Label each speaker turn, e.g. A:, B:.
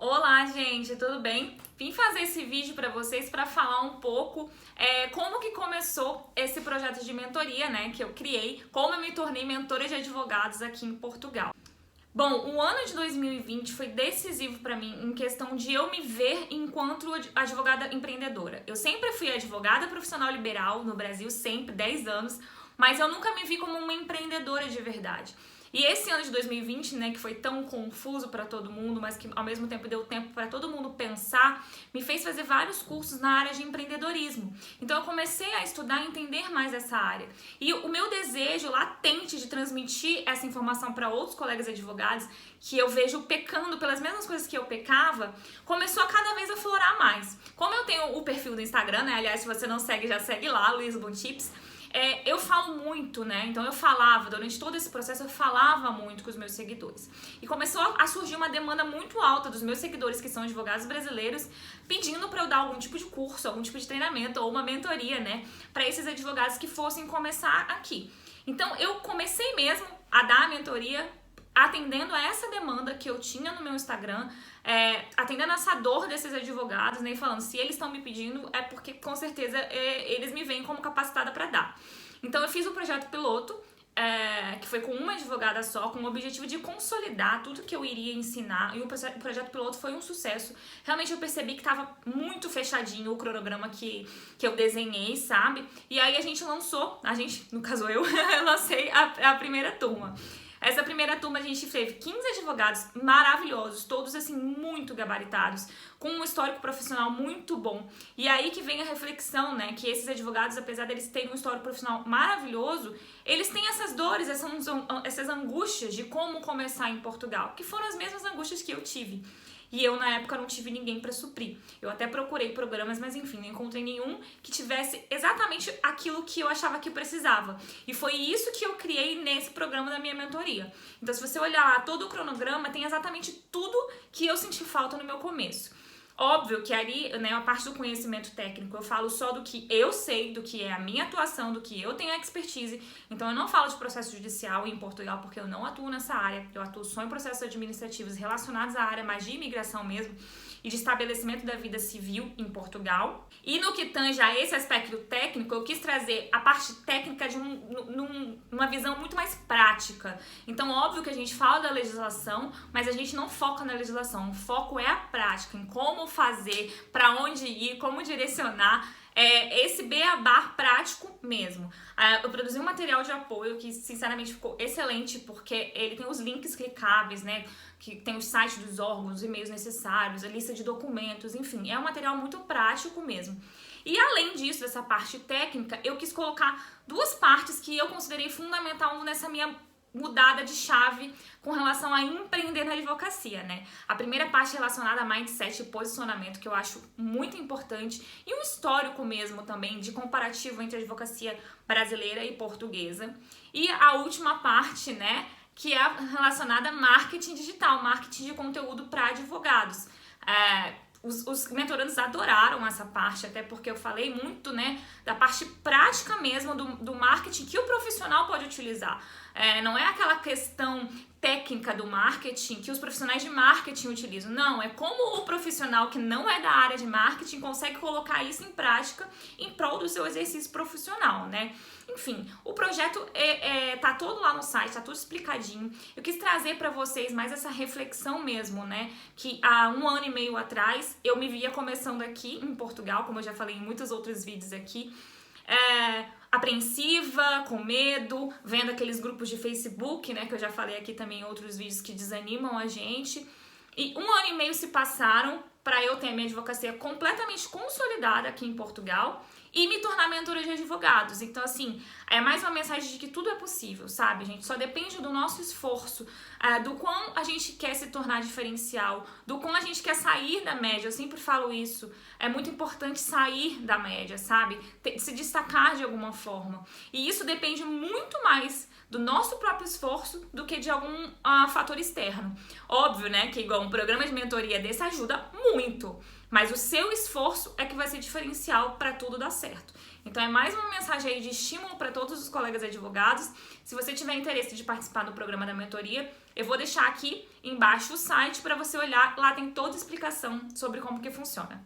A: Olá, gente, tudo bem? Vim fazer esse vídeo para vocês para falar um pouco como que começou esse projeto de mentoria, né, que eu criei, como eu me tornei mentora de advogados aqui em Portugal. Bom, o ano de 2020 foi decisivo para mim em questão de eu me ver enquanto advogada empreendedora. Eu sempre fui advogada profissional liberal no Brasil, sempre, 10 anos, mas eu nunca me vi como uma empreendedora de verdade. E esse ano de 2020, né, que foi tão confuso para todo mundo, mas que ao mesmo tempo deu tempo para todo mundo pensar, me fez fazer vários cursos na área de empreendedorismo. Então eu comecei a estudar e entender mais essa área. E o meu desejo latente de transmitir essa informação para outros colegas advogados, que eu vejo pecando pelas mesmas coisas que eu pecava, começou a cada vez aflorar mais. Como eu tenho o perfil do Instagram, né, aliás, se você não segue, já segue lá, Lisbon Tips. Eu falo muito, né? Então eu falava, durante todo esse processo eu falava muito com os meus seguidores. E começou a surgir uma demanda muito alta dos meus seguidores, que são advogados brasileiros, pedindo para eu dar algum tipo de curso, algum tipo de treinamento ou uma mentoria, né? Para esses advogados que fossem começar aqui. Então eu comecei mesmo a dar a mentoria atendendo a essa demanda que eu tinha no meu Instagram, atendendo essa dor desses advogados, né, e falando, se eles estão me pedindo, é porque com certeza eles me veem como capacitada para dar. Então eu fiz um projeto piloto, que foi com uma advogada só, com o objetivo de consolidar tudo que eu iria ensinar, e o projeto piloto foi um sucesso. Realmente eu percebi que estava muito fechadinho o cronograma que eu desenhei, sabe? E aí a gente lançou, no caso eu, lancei a primeira turma. Essa primeira turma a gente teve 15 advogados maravilhosos, todos assim muito gabaritados, com um histórico profissional muito bom. E aí que vem a reflexão, né, que esses advogados, apesar deles terem um histórico profissional maravilhoso, eles têm essas dores, essas angústias de como começar em Portugal, que foram as mesmas angústias que eu tive. E eu, na época, não tive ninguém para suprir. Eu até procurei programas, mas enfim, não encontrei nenhum que tivesse exatamente aquilo que eu achava que eu precisava. E foi isso que eu criei nesse programa da minha mentoria. Então, se você olhar lá, todo o cronograma tem exatamente tudo que eu senti falta no meu começo. Óbvio que ali, né, a parte do conhecimento técnico, eu falo só do que eu sei, do que é a minha atuação, do que eu tenho expertise. Então eu não falo de processo judicial em Portugal, porque eu não atuo nessa área. Eu atuo só em processos administrativos relacionados à área mais de imigração mesmo e de estabelecimento da vida civil em Portugal. E no que tange a esse aspecto técnico, eu quis trazer a parte técnica de uma visão muito mais prática. Então, óbvio que a gente fala da legislação, mas a gente não foca na legislação. O foco é a prática, em como fazer, para onde ir, como direcionar. Esse beabá prático mesmo. Eu produzi um material de apoio que sinceramente ficou excelente, porque ele tem os links clicáveis, né? Que tem os sites dos órgãos, os e-mails necessários, a lista de documentos, enfim, é um material muito prático mesmo. E além disso, dessa parte técnica, eu quis colocar duas partes que eu considerei fundamental nessa minha mudada de chave com relação a empreender na advocacia, né? A primeira parte relacionada a mindset e posicionamento, que eu acho muito importante, e um histórico mesmo também de comparativo entre a advocacia brasileira e portuguesa. E a última parte, né, que é relacionada a marketing digital, marketing de conteúdo para advogados. Os mentorandos adoraram essa parte, até porque eu falei muito, né, da parte prática mesmo do marketing que o profissional pode utilizar. Não é aquela questão técnica do marketing que os profissionais de marketing utilizam. Não, é como o profissional que não é da área de marketing consegue colocar isso em prática em prol do seu exercício profissional, né? Enfim, o projeto tá todo lá no site, tá tudo explicadinho. Eu quis trazer para vocês mais essa reflexão mesmo, né? Que há 1 ano e meio atrás eu me via começando aqui em Portugal, como eu já falei em muitos outros vídeos aqui, apreensiva, com medo, vendo aqueles grupos de Facebook, né, que eu já falei aqui também em outros vídeos que desanimam a gente. E 1 ano e meio se passaram para eu ter a minha advocacia completamente consolidada aqui em Portugal e me tornar mentora de advogados. Então, assim, é mais uma mensagem de que tudo é possível, sabe, gente? Só depende do nosso esforço, do quão a gente quer se tornar diferencial, do quão a gente quer sair da média. Eu sempre falo isso. É muito importante sair da média, sabe? Se destacar de alguma forma. E isso depende muito mais do nosso próprio esforço do que de algum fator externo. Óbvio, né, que igual um programa de mentoria desse ajuda muito, mas o seu esforço é que vai ser diferencial para tudo dar certo. Então é mais uma mensagem aí de estímulo para todos os colegas advogados. Se você tiver interesse de participar do programa da mentoria, eu vou deixar aqui embaixo o site para você olhar, lá tem toda a explicação sobre como que funciona.